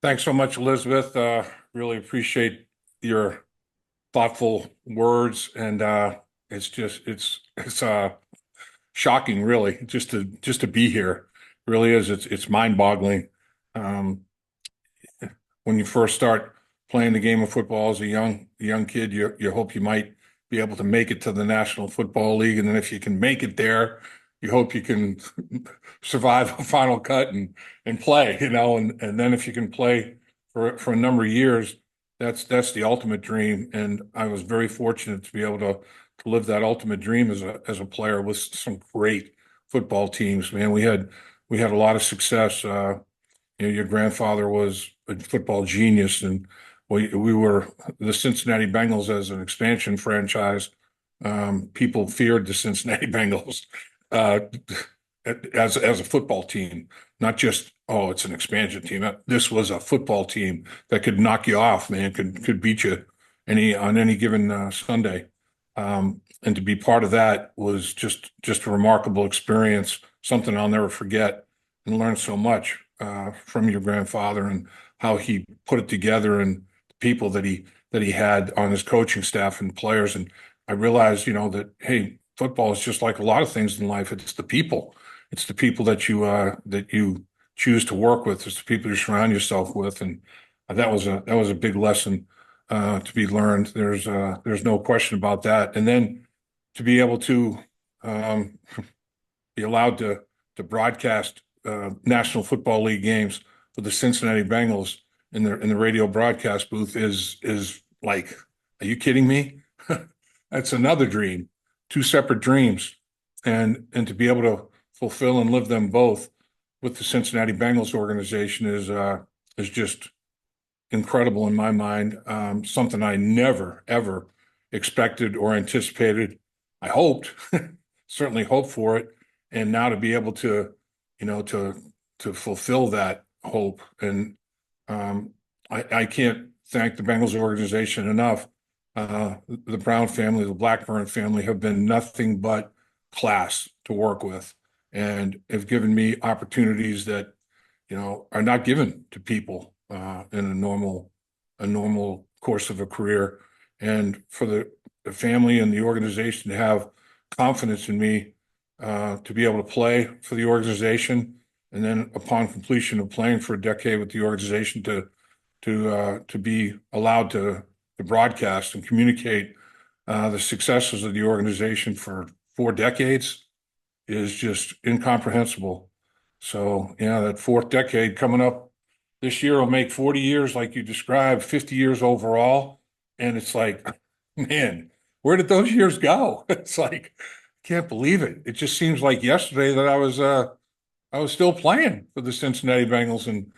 Thanks so much, Elizabeth. Really appreciate your thoughtful words, and it's shocking, really, just to be here. Really is. It's mind-boggling. Um, when you first start playing the game of football as a young kid, you hope you might be able to make it to the National Football League, and then if you can make it there, you hope you can survive a final cut and play, and then if you can play for a number of years, that's the ultimate dream. And I was very fortunate to be able to live that ultimate dream as a player with some great football teams. Man, we had a lot of success. Your grandfather was a football genius, and we were the Cincinnati Bengals as an expansion franchise. People feared the Cincinnati Bengals uh, as a football team, not just, oh, it's an expansion team. This was a football team that could knock you off, man, could beat you on any given Sunday. And to be part of that was just a remarkable experience, something I'll never forget, and learn so much from your grandfather and how he put it together, and the people that he had on his coaching staff and players. And I realized, that, hey, football is just like a lot of things in life. It's the people. It's the people that you choose to work with. It's the people you surround yourself with, and that was a big lesson to be learned. There's no question about that. And then to be able to um, be allowed to broadcast National Football League games with the Cincinnati Bengals in the radio broadcast booth is like, are you kidding me? That's another dream, two separate dreams, and to be able to fulfill and live them both with the Cincinnati Bengals organization is just incredible in my mind. Something I never ever expected or anticipated. I hoped, certainly hoped for it, and now to be able to, to fulfill that hope. And I can't thank the Bengals organization enough. The Brown family, the Blackburn family have been nothing but class to work with, and have given me opportunities that, are not given to people in a normal course of a career. And for the family and the organization to have confidence in me to be able to play for the organization, and then upon completion of playing for a decade with the organization to be allowed to broadcast and communicate the successes of the organization for 4 decades is just incomprehensible. So, yeah, that fourth decade coming up this year will make 40 years, like you described, 50 years overall. And it's like, man, where did those years go? It's like, I can't believe it. It just seems like yesterday that I was still playing for the Cincinnati Bengals, and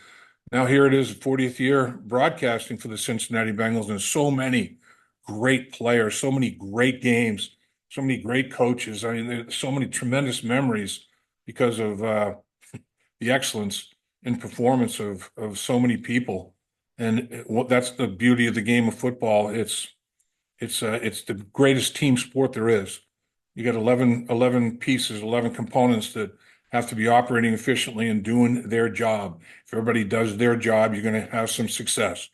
now here it is, 40th year broadcasting for the Cincinnati Bengals, and so many great players, so many great games, so many great coaches. I mean, there's so many tremendous memories because of the excellence in performance of so many people. And that's the beauty of the game of football. It's the greatest team sport there is. You got 11 pieces, 11 components that have to be operating efficiently and doing their job. If everybody does their job, you're going to have some success.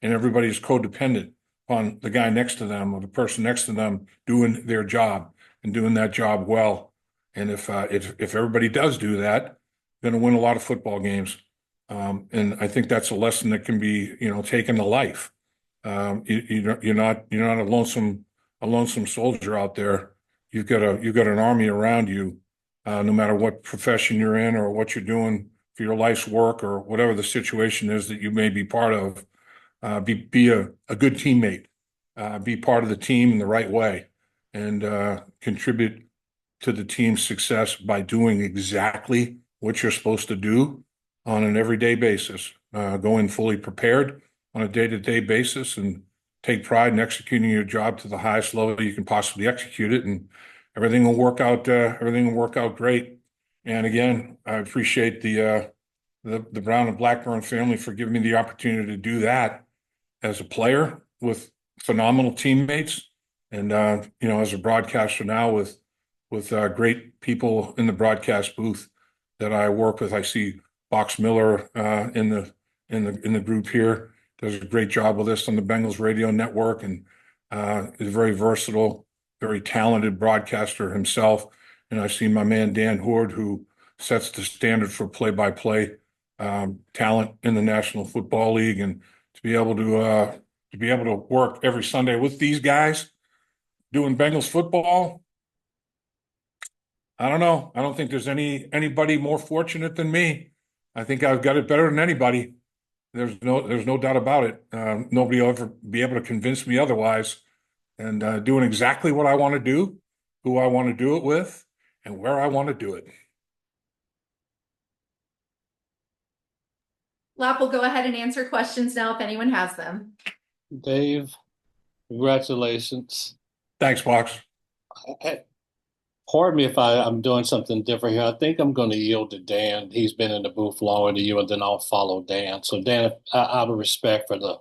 And everybody is codependent on the guy next to them or the person next to them doing their job and doing that job well. And if everybody does do that, you're going to win a lot of football games. And I think that's a lesson that can be, taken to life. You're not a lonesome soldier out there. You've got an army around you, no matter what profession you're in or what you're doing for your life's work or whatever the situation is that you may be part of. Be a good teammate, be part of the team in the right way, and contribute to the team's success by doing exactly what you're supposed to do on an everyday basis. Go in fully prepared on a day-to-day basis and take pride in executing your job to the highest level you can possibly execute it, and everything will work out. Everything will work out great. And again, I appreciate the Brown and Blackburn family for giving me the opportunity to do that as a player with phenomenal teammates, and as a broadcaster now with great people in the broadcast booth that I work with. I see Box Miller in the group here. Does a great job with this on the Bengals radio network, and is very versatile, very talented broadcaster himself. And I see my man Dan Hoard, who sets the standard for play-by-play talent in the National Football League, and to be able to work every Sunday with these guys doing Bengals football. I don't know. I don't think there's anybody more fortunate than me. I think I've got it better than anybody. There's no doubt about it. Nobody will ever be able to convince me otherwise. And doing exactly what I want to do, who I want to do it with, and where I want to do it. Lap will go ahead and answer questions now if anyone has them. Dave, congratulations. Thanks, Box. Pardon me if I'm doing something different here. I think I'm going to yield to Dan. He's been in the booth longer than you, and then I'll follow Dan. So, Dan, out of respect for the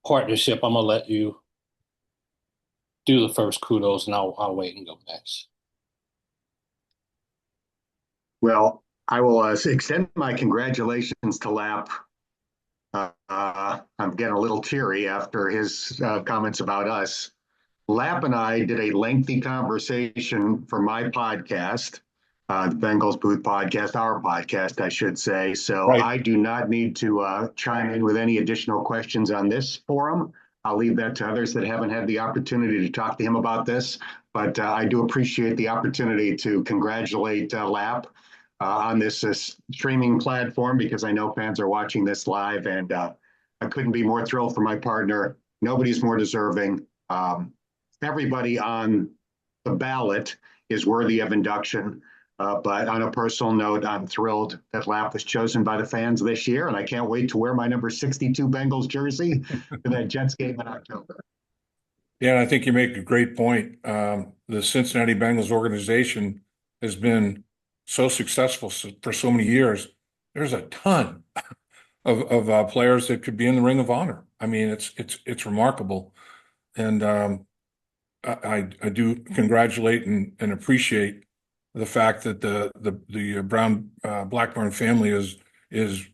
partnership, I'm going to let you do the first kudos, and I'll wait and go next. Well, I will extend my congratulations to Lap. I'm getting a little teary after his comments about us. Lap and I did a lengthy conversation for my podcast, the Bengals Booth podcast, our podcast, I should say. So Right. I do not need to chime in with any additional questions on this forum. I'll leave that to others that haven't had the opportunity to talk to him about this. But I do appreciate the opportunity to congratulate Lap on this streaming platform, because I know fans are watching this live, and I couldn't be more thrilled for my partner. Nobody's more deserving. Everybody on the ballot is worthy of induction. But on a personal note, I'm thrilled that Lap was chosen by the fans this year, and I can't wait to wear my number 62 Bengals jersey for that Jets game in October. Yeah, I think you make a great point. The Cincinnati Bengals organization has been so successful for so many years. There's a ton of players that could be in the Ring of Honor. I mean, it's remarkable, and I do congratulate and appreciate the fact that the Brown Blackburn family is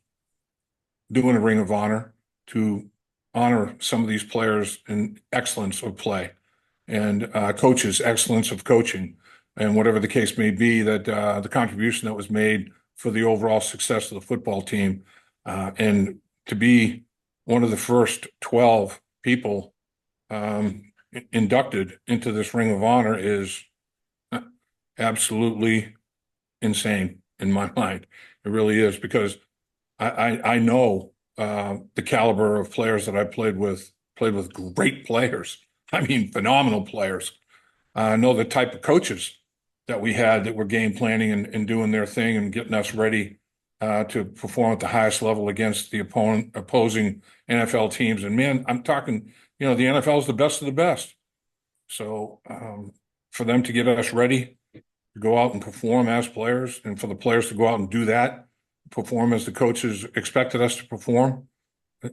doing a Ring of Honor to honor some of these players in excellence of play and coaches' excellence of coaching, and whatever the case may be, that the contribution that was made for the overall success of the football team, and to be one of the first 12 people inducted into this Ring of Honor is absolutely insane in my mind. It really is, because I know the caliber of players that I played with great players. I mean, phenomenal players. I know the type of coaches that we had that were game planning and doing their thing and getting us ready to perform at the highest level against the opposing NFL teams. And man, I'm talking, the NFL is the best of the best. So for them to get us ready to go out and perform as players, and for the players to go out and do that, perform as the coaches expected us to perform,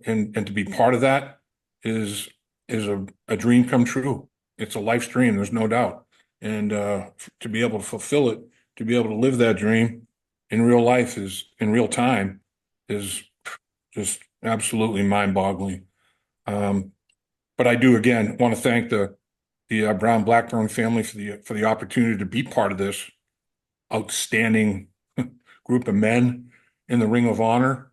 and to be part of that is a dream come true. It's a life's dream, there's no doubt. And to be able to fulfill it, to be able to live that dream in real life, in real time, is just absolutely mind-boggling. But I do again want to thank the Brown Blackburn family for the opportunity to be part of this outstanding group of men in the Ring of Honor,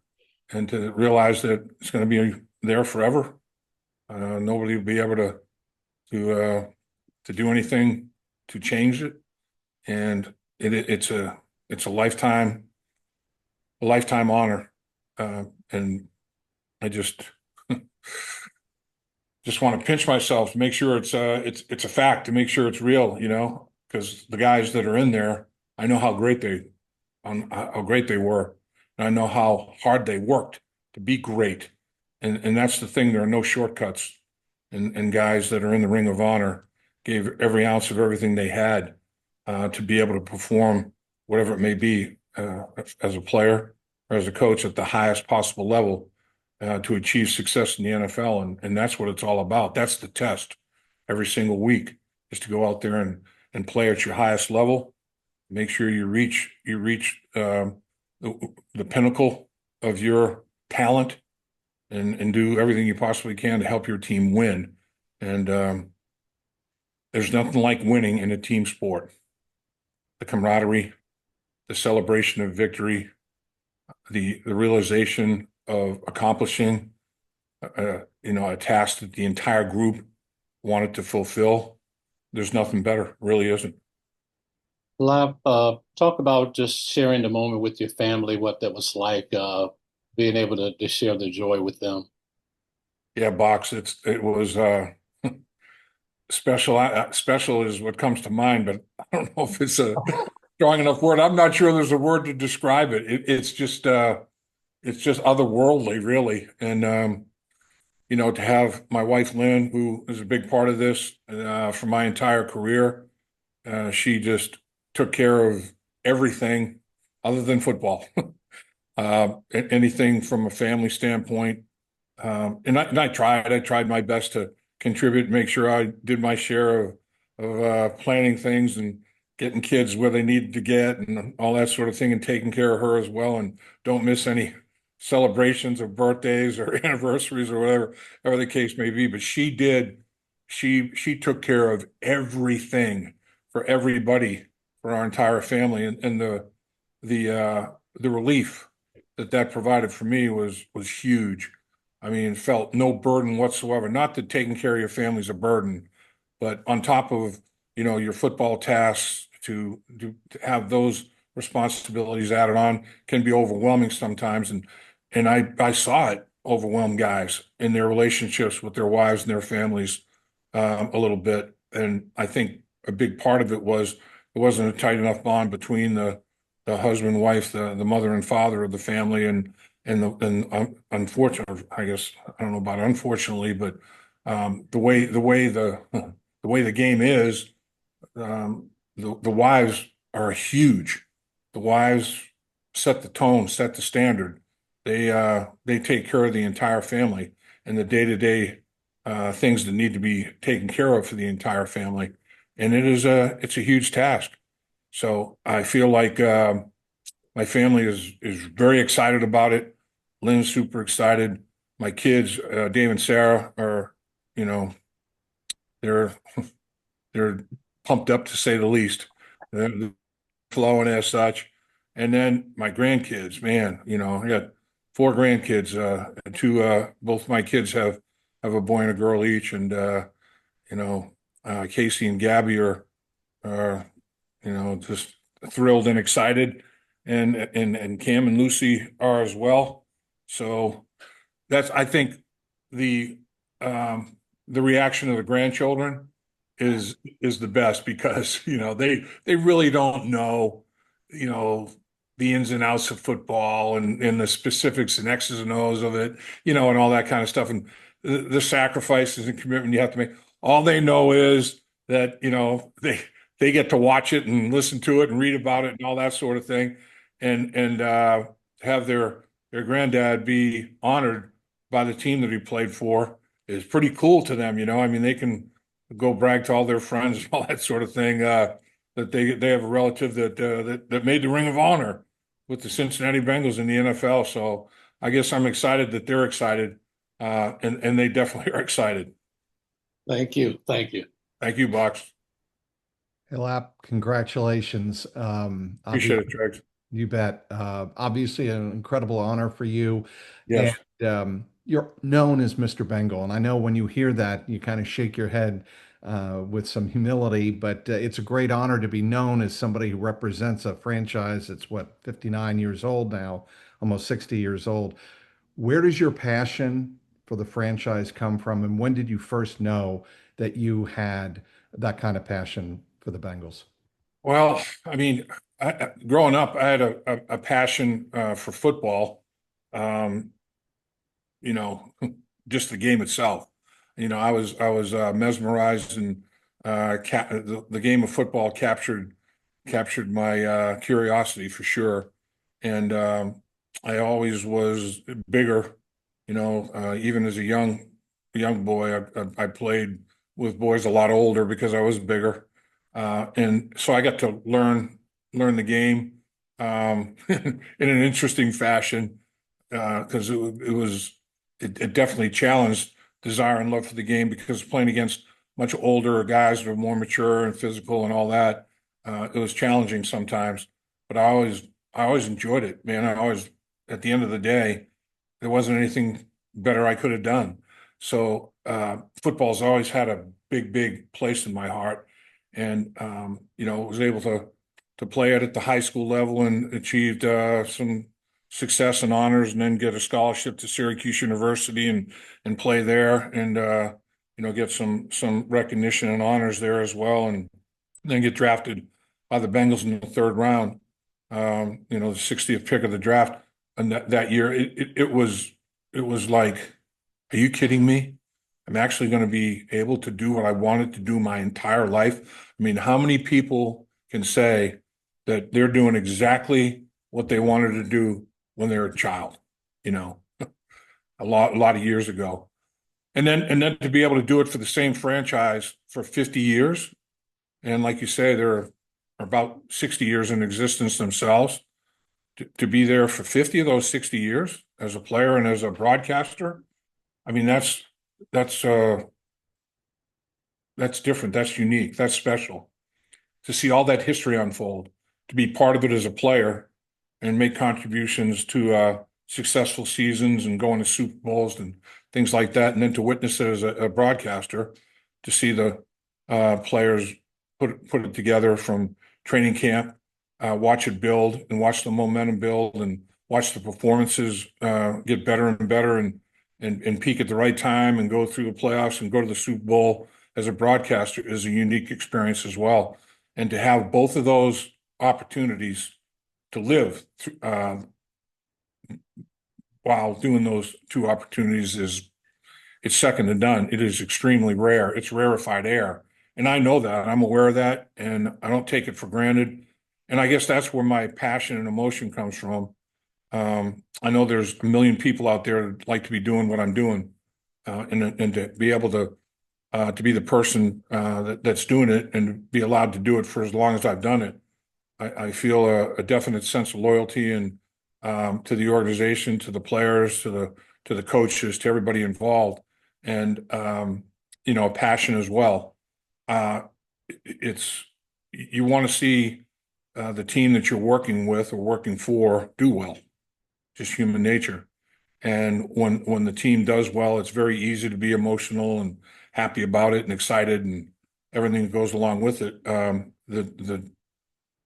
and to realize that it's going to be there forever. Nobody will be able to do anything to change it, and it's a lifetime honor, and I just want to pinch myself to make sure it's a fact, to make sure it's real, because the guys that are in there, I know how great they were, and I know how hard they worked to be great, and that's the thing. There are no shortcuts, and guys that are in the Ring of Honor gave every ounce of everything they had to be able to perform whatever it may be as a player or as a coach at the highest possible level to achieve success in the NFL. And that's what it's all about. That's the test every single week, is to go out there and play at your highest level, make sure you reach the pinnacle of your talent and do everything you possibly can to help your team win. And there's nothing like winning in a team sport. The camaraderie, the celebration of victory, the realization of accomplishing a task that the entire group wanted to fulfill. There's nothing better, really isn't. Lap, talk about just sharing the moment with your family, what that was like, being able to share the joy with them. Yeah, Box, it was special. Special is what comes to mind, but I don't know if it's a strong enough word. I'm not sure there's a word to describe it. It's just otherworldly, really. And to have my wife Lynn, who is a big part of this for my entire career, she just took care of everything other than football. Anything from a family standpoint. I tried my best to contribute, make sure I did my share of planning things and getting kids where they needed to get and all that sort of thing, and taking care of her as well. And don't miss any celebrations of birthdays or anniversaries or whatever the case may be. But she did, she took care of everything for everybody, for our entire family, and the relief that provided for me was huge. I mean, felt no burden whatsoever. Not that taking care of your family is a burden, but on top of, your football tasks, to have those responsibilities added on can be overwhelming sometimes. And I saw it overwhelm guys in their relationships with their wives and their families a little bit. And I think a big part of it was it wasn't a tight enough bond between the husband, wife, the mother and father of the family, and unfortunately, I guess I don't know about unfortunately, but the way the game is, the wives are huge. The wives set the tone, set the standard. They take care of the entire family and the day-to-day things that need to be taken care of for the entire family, and it's a huge task. So I feel like my family is very excited about it. Lynn's super excited. My kids, Dave and Sarah, are, you know, they're they're pumped up to say the least. They're flowing as such. And then my grandkids, man, I got four grandkids. Two, both my kids have a boy and a girl each, and you know, Casey and Gabby are just thrilled and excited, and Cam and Lucy are as well. So that's, I think, the the reaction of the grandchildren is the best, because they really don't know you know the ins and outs of football, and the specifics and X's and O's of it, and all that kind of stuff, and the sacrifices and commitment you have to make. All they know is that they get to watch it and listen to it and read about it and all that sort of thing, and have their granddad be honored by the team that he played for is pretty cool to them. I mean, they can go brag to all their friends and all that sort of thing, that they have a relative that made the Ring of Honor with the Cincinnati Bengals in the NFL. So I guess I'm excited that they're excited, and they definitely are excited. Thank you. Thank you. Thank you, Box. Hey, Lap, congratulations. Appreciate it, Tregs. You bet. Obviously, an incredible honor for you. Yes. And you're known as Mr. Bengal. And I know when you hear that, you kind of shake your head with some humility, but it's a great honor to be known as somebody who represents a franchise that's, what, 59 years old now, almost 60 years old. Where does your passion for the franchise come from? And when did you first know that you had that kind of passion for the Bengals? Well, I mean, growing up, I had a passion for football. Um, you know, just the game itself. I was mesmerized, and the game of football captured my curiosity for sure. And I always was bigger. Even as a young boy, I played with boys a lot older because I was bigger, and so I got to learn the game in an interesting fashion, because it was it definitely challenged desire and love for the game because playing against much older guys that are more mature and physical and all that, it was challenging sometimes. But I always enjoyed it, man. I always, at the end of the day, there wasn't anything better I could have done. So football's always had a big place in my heart, and was able to play it at the high school level and achieved some success and honors, and then get a scholarship to Syracuse University and play there, and get some recognition and honors there as well, and then get drafted by the Bengals in the third round. The 60th pick of the draft, and that year it was like, are you kidding me? I'm actually going to be able to do what I wanted to do my entire life. I mean, how many people can say that they're doing exactly what they wanted to do when they were a child, you know, a lot of years ago. And then to be able to do it for the same franchise for 50 years. And like you say, they're about 60 years in existence themselves. To be there for 50 of those 60 years as a player and as a broadcaster, I mean, that's different. That's unique. That's special. To see all that history unfold, to be part of it as a player and make contributions to successful seasons and going to Super Bowls and things like that, and then to witness it as a broadcaster, to see the players put it together from training camp, watch it build and watch the momentum build and watch the performances get better and better and peak at the right time and go through the playoffs and go to the Super Bowl as a broadcaster is a unique experience as well. And to have both of those opportunities to live while doing those two opportunities it's second to none. It is extremely rare. It's rarefied air. And I know that. I'm aware of that, and I don't take it for granted. And I guess that's where my passion and emotion comes from. I know there's a million people out there that like to be doing what I'm doing, and to be able to be the person that's doing it and be allowed to do it for as long as I've done it. I feel a definite sense of loyalty and to the organization, to the players, to the coaches, to everybody involved, and a passion as well. It's you want to see the team that you're working with or working for do well, just human nature. And when the team does well, it's very easy to be emotional and happy about it and excited and everything that goes along with it.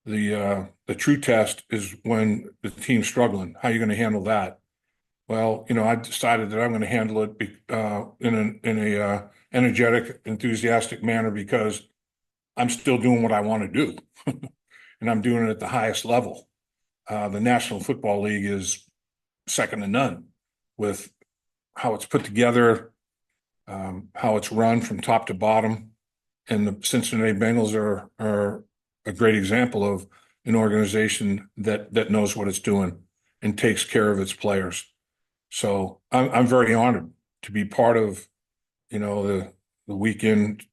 The true test is when the team's struggling. How are you going to handle that? Well, I decided that I'm going to handle it in a energetic, enthusiastic manner because I'm still doing what I want to do, and I'm doing it at the highest level. The National Football League is second to none with how it's put together, how it's run from top to bottom, and the Cincinnati Bengals are a great example of an organization that knows what it's doing and takes care of its players. So I'm very honored to be part of, the weekend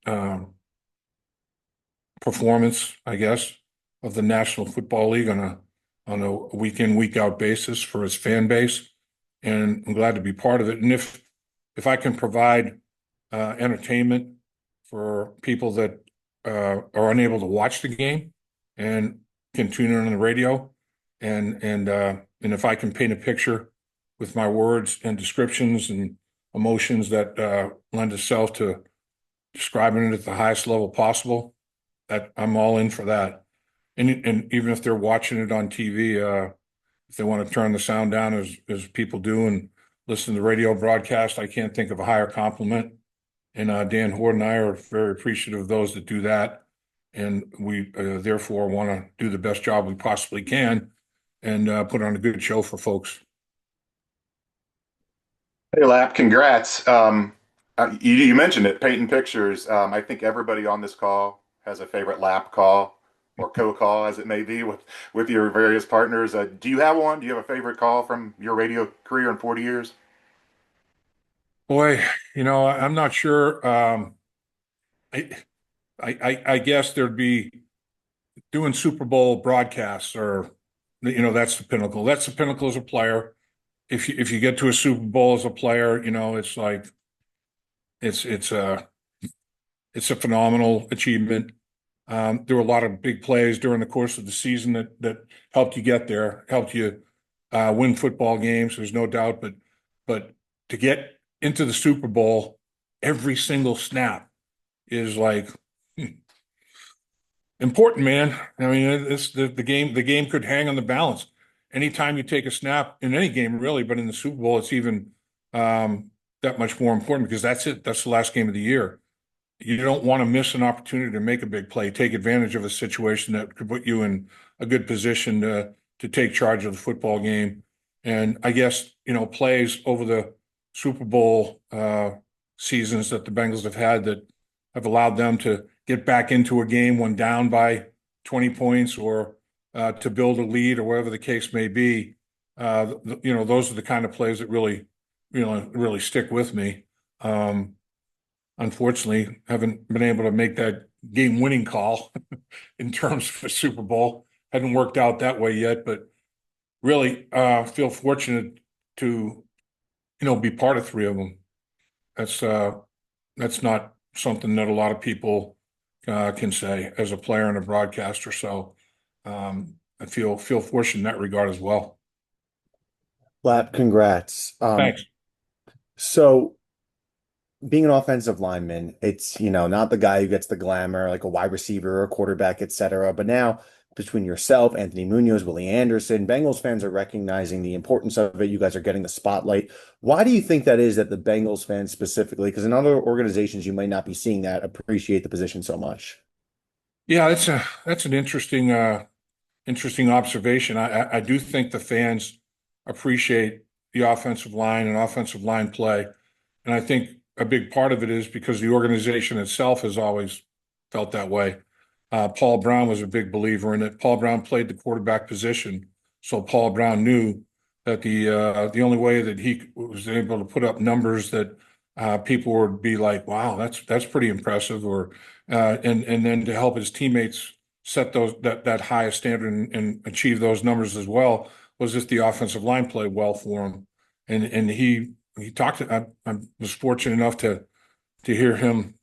performance, I guess, of the National Football League on a week in, week out basis for its fan base. And I'm glad to be part of it. And if I can provide entertainment for people that are unable to watch the game and can tune in on the radio, and if I can paint a picture with my words and descriptions and emotions that lend itself to describing it at the highest level possible, that I'm all in for that. And even if they're watching it on TV, if they want to turn the sound down as people do and listen to the radio broadcast, I can't think of a higher compliment. And Dan Horde and I are very appreciative of those that do that. And we therefore want to do the best job we possibly can and put on a good show for folks. Hey, Lap, congrats. You mentioned it, painting pictures. I think everybody on this call has a favorite Lap call or co-call, as it may be, with your various partners. Do you have one? Do you have a favorite call from your radio career in 40 years? Boy, I'm not sure. I guess there'd be doing Super Bowl broadcasts, or that's the pinnacle. That's the pinnacle as a player. if you get to a Super Bowl as a player, it's like it's a phenomenal achievement. There were a lot of big plays during the course of the season that helped you get there, helped you win football games. There's no doubt, but to get into the Super Bowl, every single snap is like important, man. I mean, it's the game. The game could hang on the balance. Anytime you take a snap in any game, really, but in the Super Bowl, it's even that much more important because that's it. That's the last game of the year. You don't want to miss an opportunity to make a big play, take advantage of a situation that could put you in a good position to take charge of the football game. And I guess, plays over the Super Bowl seasons that the Bengals have had that have allowed them to get back into a game when down by 20 points or to build a lead or whatever the case may be. Those are the kind of plays that really stick with me. Unfortunately, haven't been able to make that game-winning call in terms of the Super Bowl. Hadn't worked out that way yet, but really feel fortunate to, be part of three of them. That's not something that a lot of people can say as a player and a broadcaster. So I feel fortunate in that regard as well. Lap, congrats. Thanks. So being an offensive lineman, it's, not the guy who gets the glamour like a wide receiver or a quarterback, etc. But now between yourself, Anthony Munoz, Willie Anderson, Bengals fans are recognizing the importance of it. You guys are getting the spotlight. Why do you think that is that the Bengals fans specifically, because in other organizations you might not be seeing that, appreciate the position so much? Yeah, that's an interesting observation. I do think the fans appreciate the offensive line and offensive line play. And I think a big part of it is because the organization itself has always felt that way. Paul Brown was a big believer in it. Paul Brown played the quarterback position. So Paul Brown knew that the only way that he was able to put up numbers that people would be like, wow, that's pretty impressive, or and then to help his teammates set that highest standard and achieve those numbers as well was if the offensive line played well for him. And he talked to, I was fortunate enough to hear him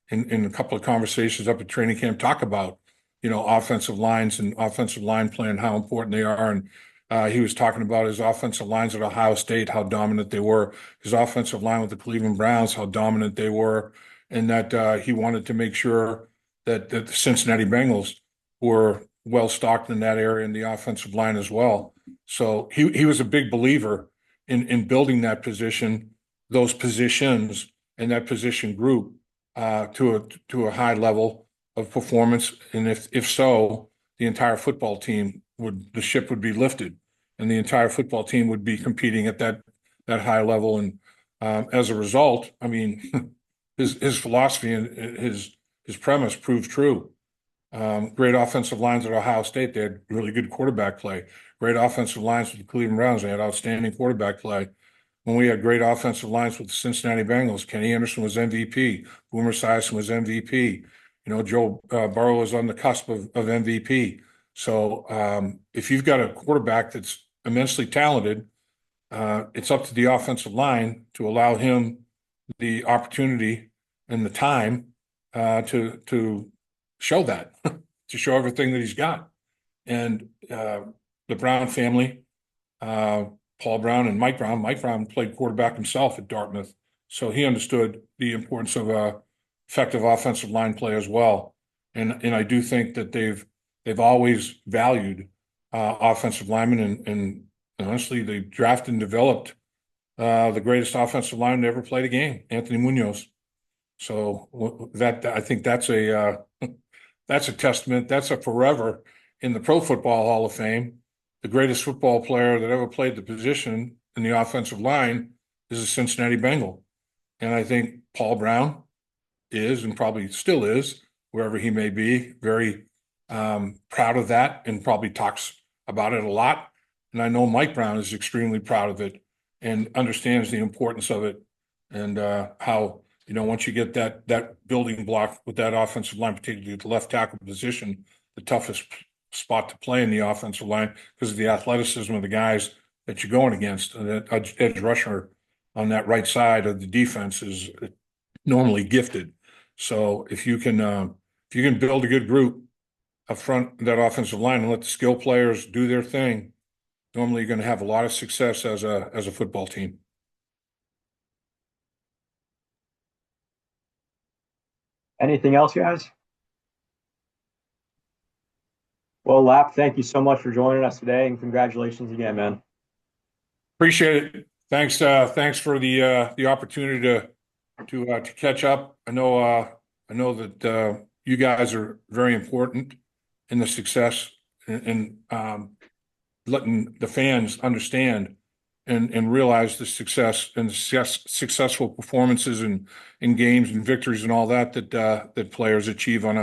in a couple of conversations up at training camp talk about, offensive lines and offensive line play and how important they are. And he was talking about his offensive lines at Ohio State, how dominant they were, his offensive line with the Cleveland Browns, how dominant they were, and that he wanted to make sure that the Cincinnati Bengals were well stocked in that area in the offensive line as well. So he was a big believer in building that position, those positions, and that position group to a high level of performance. And if so, the entire football team the ship would be lifted, and the entire football team would be competing at that high level. And as a result, I mean, his philosophy and his premise proved true. Great offensive lines at Ohio State. They had really good quarterback play. Great offensive lines with the Cleveland Browns. They had outstanding quarterback play. When we had great offensive lines with the Cincinnati Bengals, Kenny Anderson was MVP. Boomer Esiason was MVP. Joe Burrow was on the cusp of MVP. So if you've got a quarterback that's immensely talented, it's up to the offensive line to allow him the opportunity and the time to show that, to show everything that he's got. And the Brown family, Paul Brown and Mike Brown. Mike Brown played quarterback himself at Dartmouth, so he understood the importance of effective offensive line play as well. And I do think that they've always valued offensive linemen, and honestly, they drafted and developed the greatest offensive lineman to ever played a game, Anthony Munoz. So that I think that's a testament. That's a forever in the Pro Football Hall of Fame. The greatest football player that ever played the position in the offensive line is a Cincinnati Bengal. And I think Paul Brown is, and probably still is, wherever he may be, very proud of that and probably talks about it a lot. And I know Mike Brown is extremely proud of it and understands the importance of it, and how, once you get that building block with that offensive line, particularly the left tackle position, the toughest spot to play in the offensive line because of the athleticism of the guys that you're going against. And that edge rusher on that right side of the defense is normally gifted. So if you can build a good group up front that offensive line and let the skill players do their thing, normally you're going to have a lot of success as a football team. Anything else, guys? Well, Lap, thank you so much for joining us today, and congratulations again, man. Appreciate it. Thanks for the opportunity to catch up. I know that you guys are very important in the success and letting the fans understand and realize the success and the successful performances in games and victories and all that players achieve on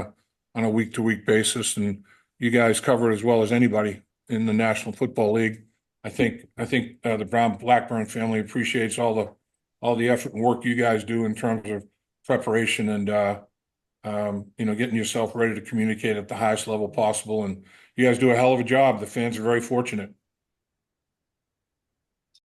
a week-to-week basis. And you guys cover it as well as anybody in the National Football League. I think the Brown Blackburn family appreciates all the effort and work you guys do in terms of preparation and getting yourself ready to communicate at the highest level possible. And you guys do a hell of a job. The fans are very fortunate.